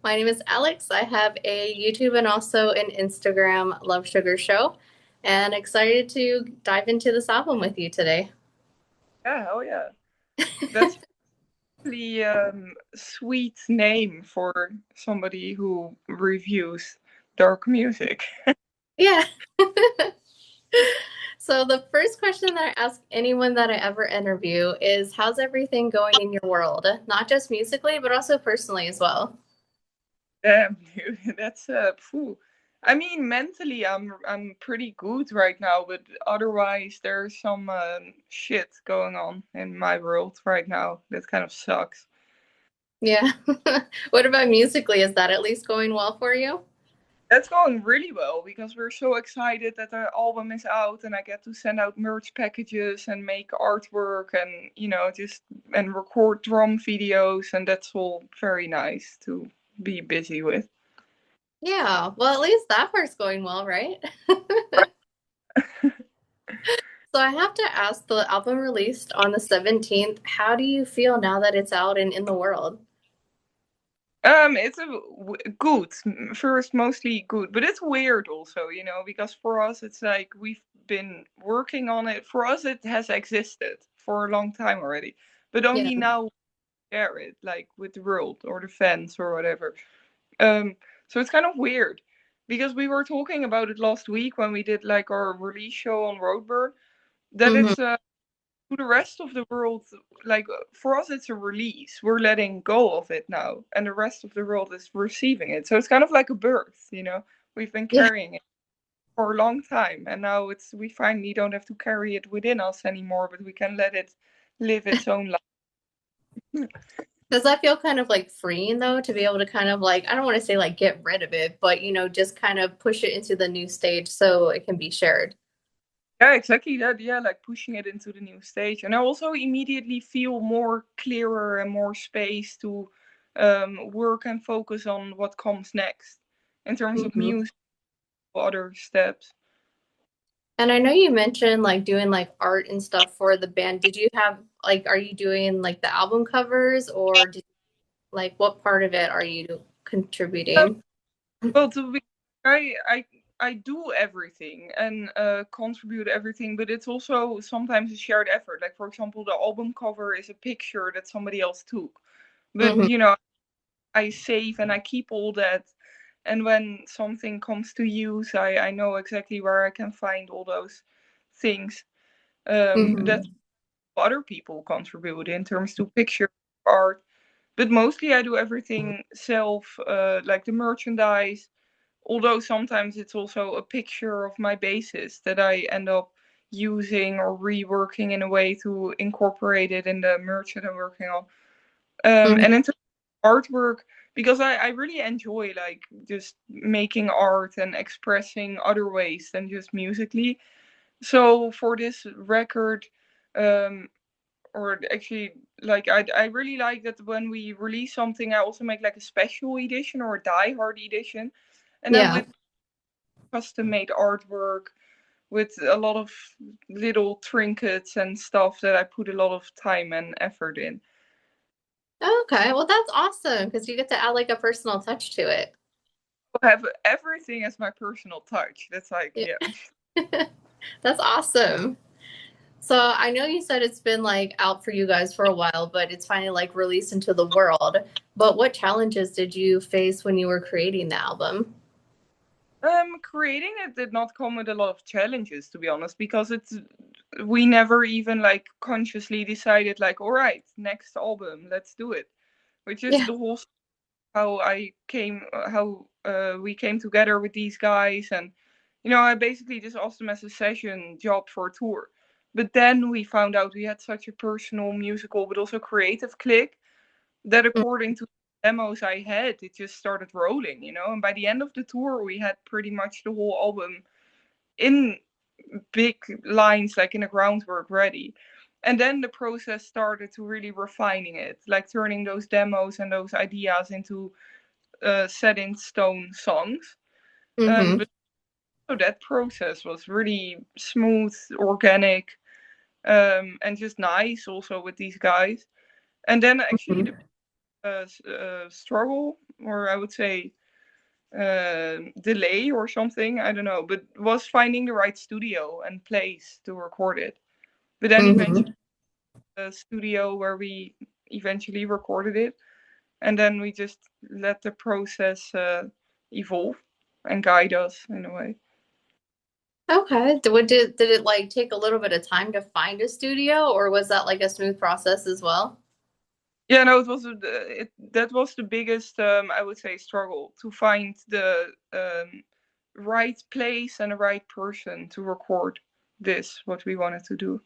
My name is Alex. I have a YouTube and also an Instagram Love Sugar show, and excited to dive into this album with you today. Yeah, hell yeah. That's really sweet name for somebody who reviews dark music. Yeah. So, the first question that I ask anyone that I ever interview is how's everything going in your world? Not just musically, but also personally as well. Damn, dude, that's phew. I mean, mentally, I'm pretty good right now, but otherwise, there's some shit going on in my world right now that kind of sucks. Yeah. What about musically? Is that at least going well for you? That's going really well because we're so excited that the album is out and I get to send out merch packages and make artwork and just and record drum videos, and that's all very nice to be busy with. Yeah. Well, at least that part's going well, right? So I have to ask, the album released on the 17th, how do you feel now that it's out and in the world? It's good. First, mostly good, but it's weird also, because for us it's like we've been working on it. For us, it has existed for a long time already, but Yeah. only now share it, like with the world or the fans or whatever. Um, so it's kind of weird because we were talking about it last week when we did like our release show on Roadburn. That Hmm. it's to the rest of the world, like for us, it's a release. We're letting go of it now, and the rest of the world is receiving it. So it's kind of like a birth. We've been Yeah. carrying it for a long time, and now we finally don't have to carry it within us anymore, but we can let it live its own life. Does that feel kind of like freeing though, to be able to kind of like, I don't want to say like get rid of it, but just kind of push it into the new stage so it can be shared? Yeah, exactly that. Yeah, like pushing it into the new stage. And I also immediately feel more clearer and more space to work and focus on what comes next in terms of Hmm. music or other steps. And I know you mentioned like doing like art and stuff for the band. Did you have like, are you doing like the album covers or like what part of it are you Uh, contributing? well, to be, I do everything and contribute everything, but it's also sometimes a shared effort. Like for example, the album cover is a picture that somebody else took, but Hmm. I save and I keep all that. And when something comes to use, I know exactly where I can find all those things that Hmm. other people contribute in terms to picture art. But mostly I do everything self, like the merchandise. Although sometimes it's also a picture of my basis that I end up using or reworking in a way to incorporate it in the merch that I'm working on. And in terms of artwork, because I really enjoy like just making art and expressing other ways than just musically. So for this record, um, or actually like I really like that when we release something, I also make like a special edition or a die hard edition, and then Yeah. with custom made artwork with a lot of little trinkets and stuff that I put a lot of time and effort in. Okay, well that's awesome because you get to add like a personal touch to it. I have everything as my personal touch. That's like, Yeah. yeah. That's awesome. So I know you said it's been like out for you guys for a while, but it's finally like released into the world. But what challenges did you face when you were creating the album? Creating it did not come with a lot of challenges, to be honest, because we never even like consciously decided like, all right, next album, let's do it. Which is Yeah. the whole how I came, how we came together with these guys, and I basically just asked them as a session job for a tour. But then we found out we had such a personal, musical, but also creative click that according to the demos I had, it just started rolling. And by the end of the tour, we had pretty much the whole album in big lines, like in the groundwork ready. And then the process started to really refining it, like turning those demos and those ideas into set in stone songs. Mm-hmm. But so that process was really smooth, organic, and just nice also with these guys. And then actually the struggle, or I would say delay or something. I don't know, but was finding the right studio and place to record it. But then eventually, Hmm. a studio where we eventually recorded it, and then we just let the process evolve and guide us in a way. Okay. Did it like take a little bit of time to find a studio, or was that like a smooth process as well? Yeah, no, it was that was the biggest, I would say, struggle to find the right place and the right person to record this what we wanted to do.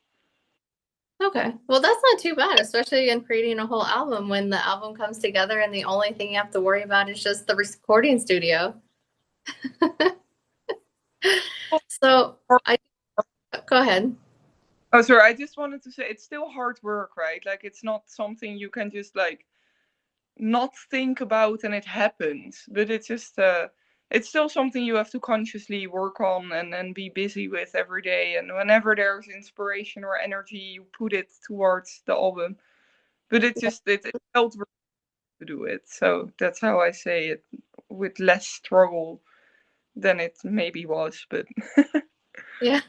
Okay. Well, that's not too bad, especially in creating a whole album when the album comes together and the only thing you have to worry about is just the recording studio. So I go ahead. Oh, sorry. I just wanted to say it's still hard work, right? Like it's not something you can just like not think about and it happens. But it's still something you have to consciously work on and be busy with every day. And whenever there's inspiration or energy, you put it towards the album. But it felt right to do it. So that's how I say it, with less struggle than it maybe was. But Yeah.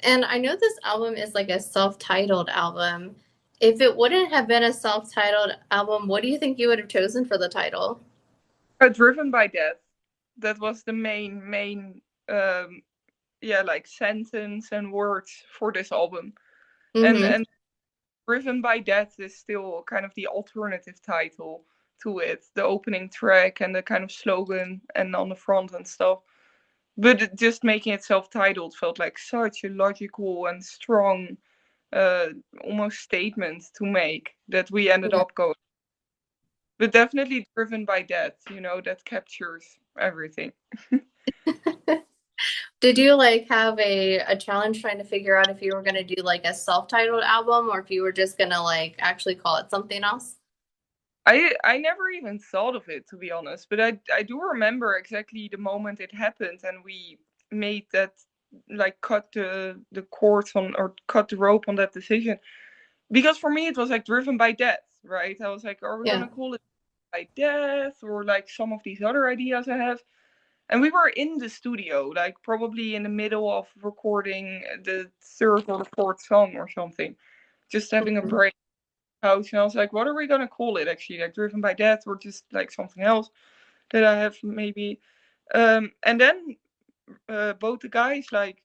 And I know this album is like a self-titled album. If it wouldn't have been a self-titled album, what do you think you would have chosen for the title? driven by death. That was the main um, yeah, like sentence and words for this album. Mm-hmm. And driven by death is still kind of the alternative title to it, the opening track and the kind of slogan and on the front and stuff. But just making it self-titled felt like such a logical and strong uh almost statement to make that we ended Yeah. up going. But definitely driven by death, that captures everything. Did you like have a challenge trying to figure out if you were gonna do like a self-titled album or if you were just gonna like actually call it something else? I never even thought of it, to be honest, but I do remember exactly the moment it happened and we made that, like, cut the cords on, or cut the rope on that decision. Because for me it was like driven by death, right? I was like, are we Yeah. gonna call it by death or like some of these other ideas I have? And we were in the studio, like probably in the middle of recording the third or the fourth song or something, just having a Mhm. break house, and I was like, what are we gonna call it actually? Like driven by death or just like something else that I have maybe. And then both the guys, like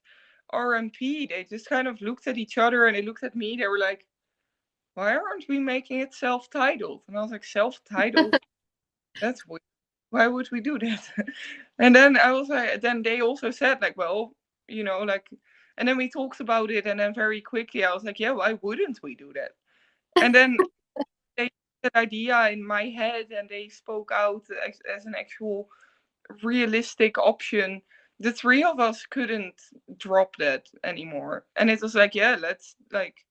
RMP, they just kind of looked at each other and they looked at me. They were like, why aren't we making it self-titled? And I was like, self-titled? That's weird. Why would we do that? And then I was like, then they also said like, well, like, and then we talked about it, and then very quickly I was like, yeah, why wouldn't we do that? And then they that idea in my head and they spoke out as an actual realistic option. The three of us couldn't drop that anymore. And it was like, yeah, let's, like,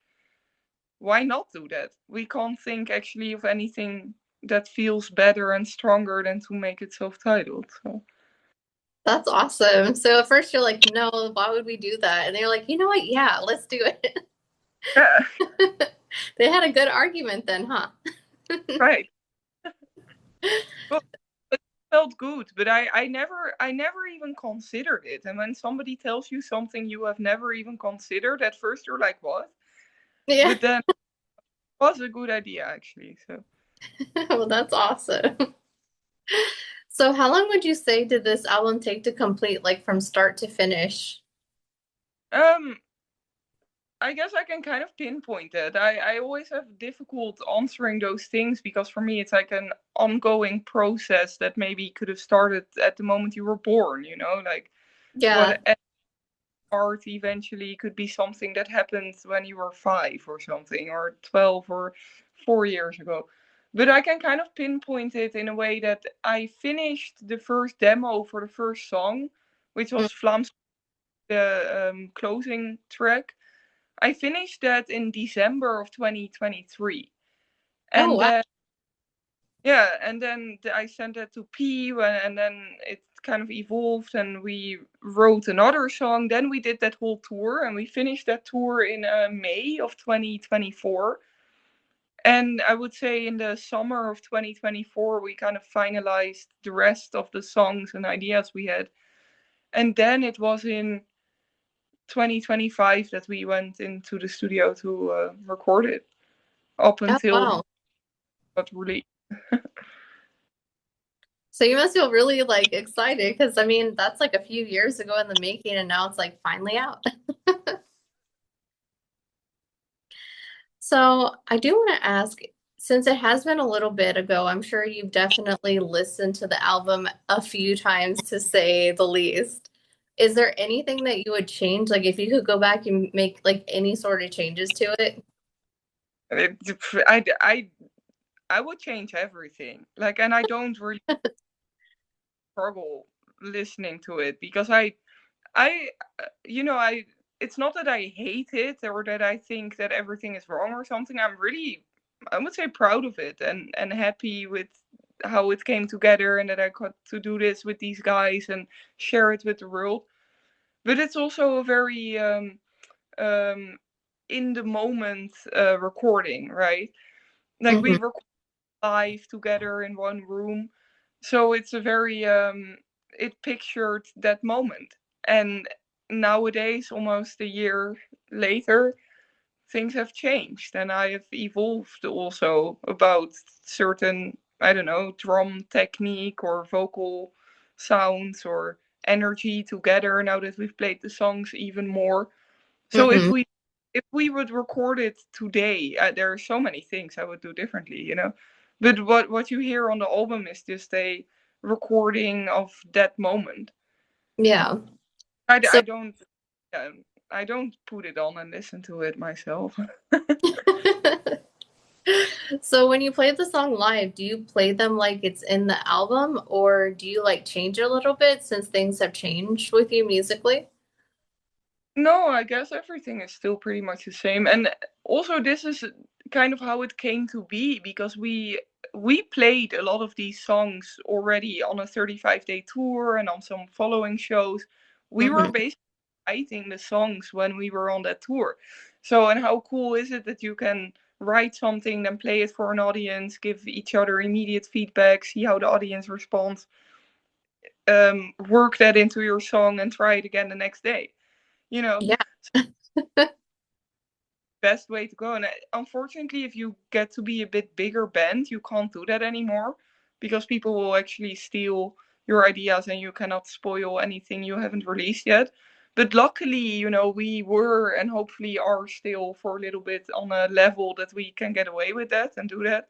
why not do that? We can't think actually of anything that feels better and stronger than to make it self-titled. So That's awesome. So at first you're like, no, why would we do that? And they're like, you know what? Yeah, let's do it. yeah, They had a good argument then, huh? right. Well, it felt good, but I never even considered it. And when somebody tells you something you have never even considered, at first you're like, what? Yeah. But then it was a good idea actually. So Well, that's awesome. So how long would you say did this album take to complete, like from start to finish? um I guess I can kind of pinpoint it. I always have difficult answering those things because for me it's like an ongoing process that maybe could have started at the moment you were born, like Yeah. what art eventually could be something that happened when you were 5 or something, or 12 or 4 years ago. But I can kind of pinpoint it in a way that I finished the first demo for the first song, which Mm. was Vlaams, the closing track. I finished that in December of 2023. Oh, And wow. then, yeah, and then I sent that to P, and then it kind of evolved, and we wrote another song. Then we did that whole tour, and we finished that tour in May of 2024. And I would say in the summer of 2024, we kind of finalized the rest of the songs and ideas we had. And then it was in 2025 that we went into the studio to record it up Oh, until wow. got released. So you must feel really like excited because I mean that's like a few years ago in the making and now it's like finally out. So I do want to ask, since it has been a little bit ago, I'm sure you've definitely listened to the album a few times to say the least. Is there anything that you would change? Like if you could go back and make like any sort of changes to it? It, I would change everything. Like, and I don't really struggle listening to it because I, I. It's not that I hate it or that I think that everything is wrong or something. I'm really, I would say, proud of it and happy with how it came together and that I got to do this with these guys and share it with the world. But it's also a very um, in the moment recording, right? Like we Hmm. record live together in one room, so it's a very it pictured that moment. And nowadays, almost a year later, things have changed and I have evolved also about certain, I don't know, drum technique or vocal sounds or energy together now that we've played the songs even more. So Hmm. if we would record it today, there are so many things I would do differently. But what you hear on the album is just a recording of that moment. Yeah. So I don't I don't put it on and listen to it myself. so when you play the song live, do you play them like it's in the album or do you like change it a little bit since things have changed with you musically? No, I guess everything is still pretty much the same. And also this is kind of how it came to be because we played a lot of these songs already on a 35-day tour and on some following shows. We were Hmm. basically writing the songs when we were on that tour. So, and how cool is it that you can write something, then play it for an audience, give each other immediate feedback, see how the audience responds, work that into your song and try it again the next day. You know, Yeah. best way to go. And unfortunately, if you get to be a bit bigger band, you can't do that anymore because people will actually steal your ideas and you cannot spoil anything you haven't released yet. But luckily, we were and hopefully are still for a little bit on a level that we can get away with that and do that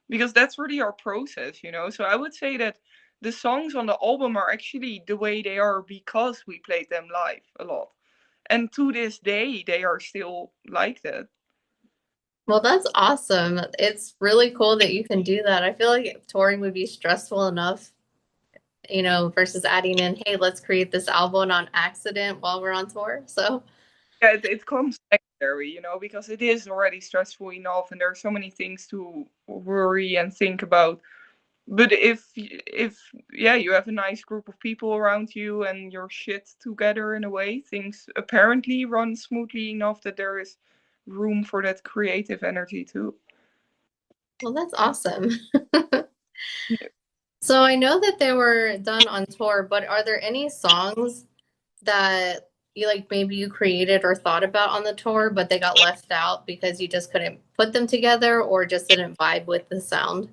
because that's really our process. So I would say that the songs on the album are actually the way they are because we played them live a lot. And to this day, they are still like that. Well, that's awesome. It's really cool that you can do that. I feel like touring would be stressful enough, versus adding in, hey, let's create this album on accident while we're on tour. So, Yeah, it comes secondary, because it is already stressful enough, and there are so many things to worry and think about. But if yeah, you have a nice group of people around you and your shit together in a way, things apparently run smoothly enough that there is room for that creative energy too. well, that's awesome. Yeah. So, I know that they were done on tour, but are there any songs that you like maybe you created or thought about on the tour, but they got left out because you just couldn't put them together or just didn't vibe with the sound?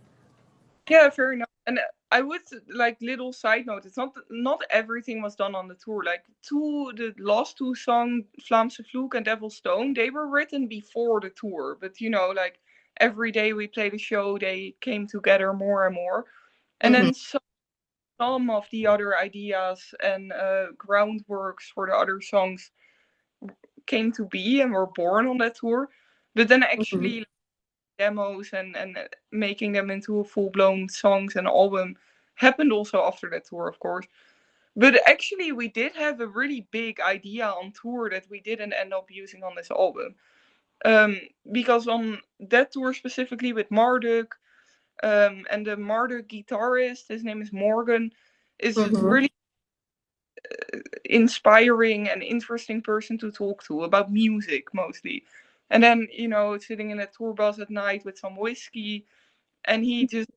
Yeah, fair enough. And I would like little side note. It's not everything was done on the tour. Like the last two songs, Vlaamse Vloek and Devil's Stone, they were written before the tour. But like every day we played a show, they came together more and more. And Hmm. then some of the other ideas and groundworks for the other songs came to be and were born on that tour. But then Hmm. actually demos and making them into full blown songs and album happened also after that tour, of course. But actually, we did have a really big idea on tour that we didn't end up using on this album. Because on that tour specifically with Marduk, and the Marduk guitarist, his name is Morgan, is a Hmm. really inspiring and interesting person to talk to about music mostly. And then, sitting in a tour bus at night with some whiskey, and he just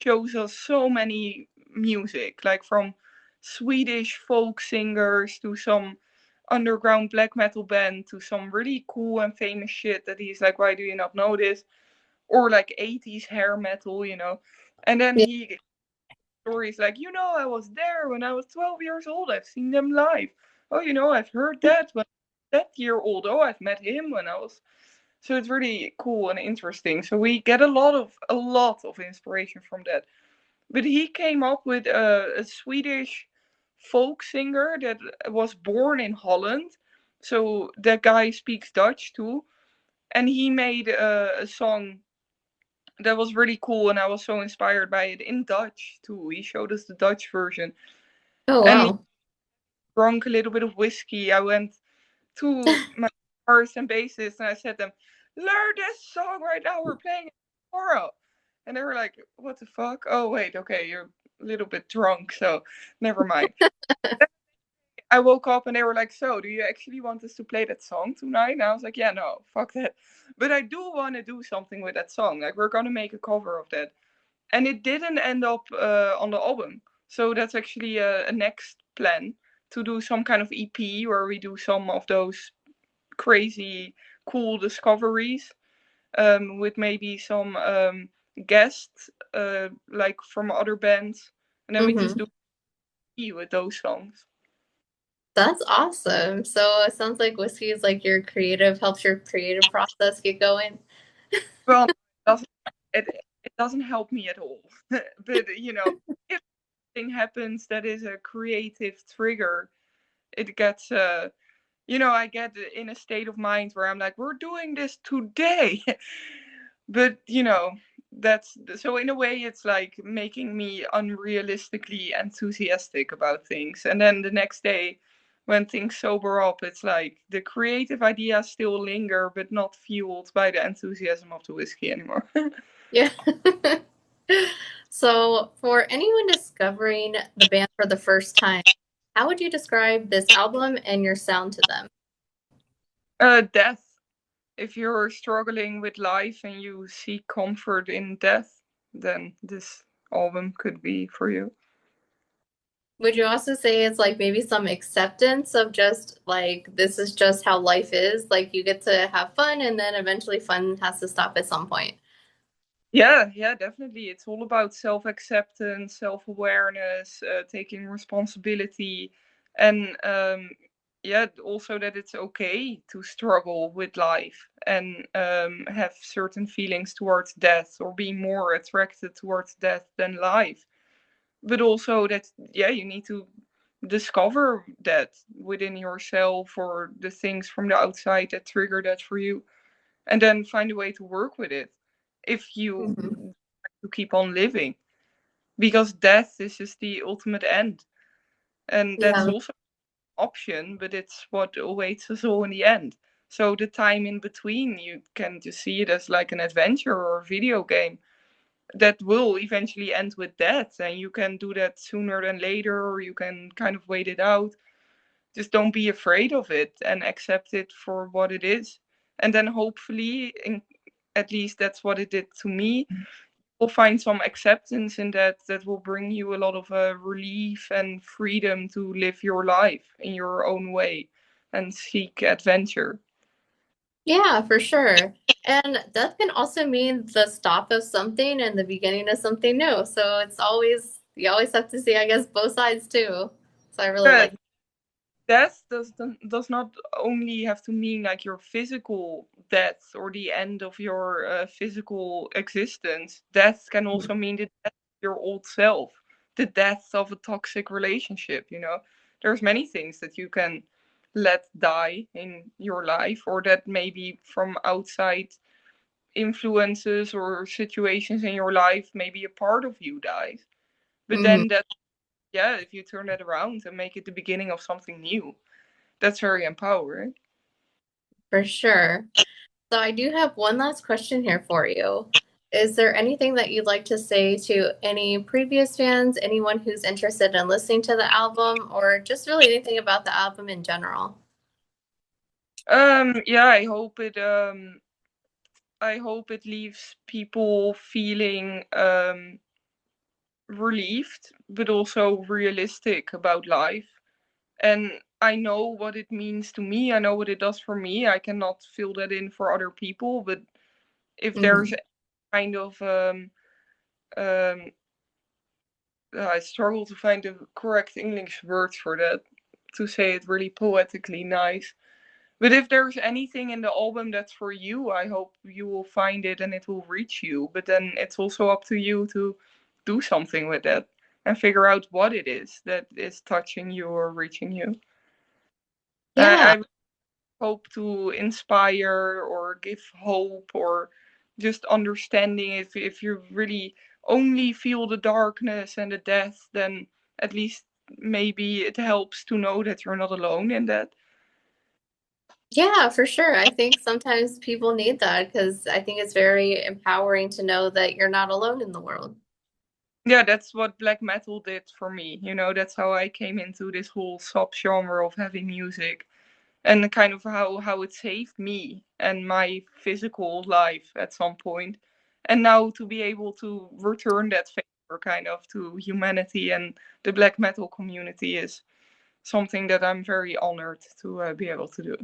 shows us so many music, like from Swedish folk singers to some underground black metal band to some really cool and famous shit that he's like, why do you not know this? Or like 80s hair metal. And then Yeah. he stories like, I was there when I was 12 years old. I've seen them live. Oh, I've heard that when I was that year old. Oh, I've met him when I was. So it's really cool and interesting. So we get a lot of inspiration from that. But he came up with a Swedish folk singer that was born in Holland. So that guy speaks Dutch too, and he made a song that was really cool, and I was so inspired by it in Dutch too. He showed us the Dutch version, Oh, and we wow. drank a little bit of whiskey. I went to my guitarist and bassist, and I said to them, "Learn this song right now. We're playing it tomorrow." And they were like, "What the fuck? Oh wait, okay, you're a little bit drunk, so never mind." I woke up and they were like, "So, do you actually want us to play that song tonight?" And I was like, "Yeah, no, fuck that. But I do want to do something with that song. Like, we're gonna make a cover of that." And it didn't end up on the album. So that's actually a next plan to do some kind of EP where we do some of those crazy, cool discoveries with maybe some guests like from other bands, and then we just Hmm. do EP with those songs. That's awesome. So it sounds like whiskey is like helps your creative process get going. Well, it doesn't it doesn't help me at all. But if something happens that is a creative trigger, it gets I get in a state of mind where I'm like, we're doing this today. But that's so in a way it's like making me unrealistically enthusiastic about things. And then the next day when things sober up, it's like the creative ideas still linger, but not fueled by the enthusiasm of the whiskey anymore. Yeah. So for anyone discovering the band for the first time, how would you describe this album and your sound to them? Death. If you're struggling with life and you seek comfort in death, then this album could be for you. Would you also say it's like maybe some acceptance of just like this is just how life is? Like you get to have fun and then eventually fun has to stop at some point. Yeah, yeah, definitely. It's all about self acceptance, self awareness, taking responsibility, and yeah, also that it's okay to struggle with life and have certain feelings towards death or be more attracted towards death than life. But also that, yeah, you need to discover that within yourself or the things from the outside that trigger that for you, and then find a way to work with it if you Mhm. to keep on living, because death is just the ultimate end, and that's Yeah. also an option, but it's what awaits us all in the end. So the time in between, you can just see it as like an adventure or a video game that will eventually end with death, and you can do that sooner than later, or you can kind of wait it out. Just don't be afraid of it and accept it for what it is, and then hopefully at least that's what it did to me, will find some acceptance in that will bring you a lot of relief and freedom to live your life in your own way and seek adventure. Yeah, for sure. And that can also mean the stop of something and the beginning of something new. So it's always, you always have to see, I guess, both sides too. So I really Yeah, like. death does not only have to mean like your physical death or the end of your physical existence. Death can also mean the death of your old self, the death of a toxic relationship. There's many things that you can let die in your life, or that maybe from outside influences or situations in your life, maybe a part of you dies. But Mhm. then that, yeah, if you turn that around and make it the beginning of something new, that's very empowering. For sure. So I do have one last question here for you. Is there anything that you'd like to say to any previous fans, anyone who's interested in listening to the album, or just really anything about the album in general? Yeah, I hope it leaves people feeling relieved, but also realistic about life. And I know what it means to me. I know what it does for me. I cannot fill that in for other people. But if there's Mhm. kind of um, I struggle to find the correct English words for that to say it really poetically nice. But if there's anything in the album that's for you, I hope you will find it and it will reach you. But then it's also up to you to do something with that and figure out what it is that is touching you or reaching you. Yeah. I hope to inspire or give hope or just understanding. If you really only feel the darkness and the death, then at least maybe it helps to know that you're not alone in that. Yeah, for sure. I think sometimes people need that because I think it's very empowering to know that you're not alone in the world. Yeah, that's what black metal did for me. That's how I came into this whole subgenre of heavy music, and kind of how it saved me and my physical life at some point. And now to be able to return that favor kind of to humanity and the black metal community is something that I'm very honored to be able to do.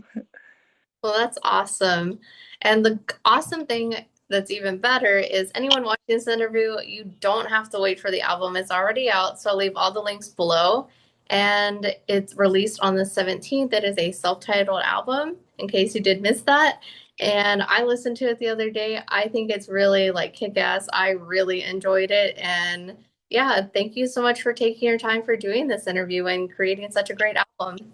Well, that's awesome. And the awesome thing that's even better is anyone watching this interview, you don't have to wait for the album. It's already out, so I'll leave all the links below. And it's released on the 17th. It is a self-titled album, in case you did miss that. And I listened to it the other day. I think it's really like kick-ass. I really enjoyed it. And yeah, thank you so much for taking your time for doing this interview and creating such a great album.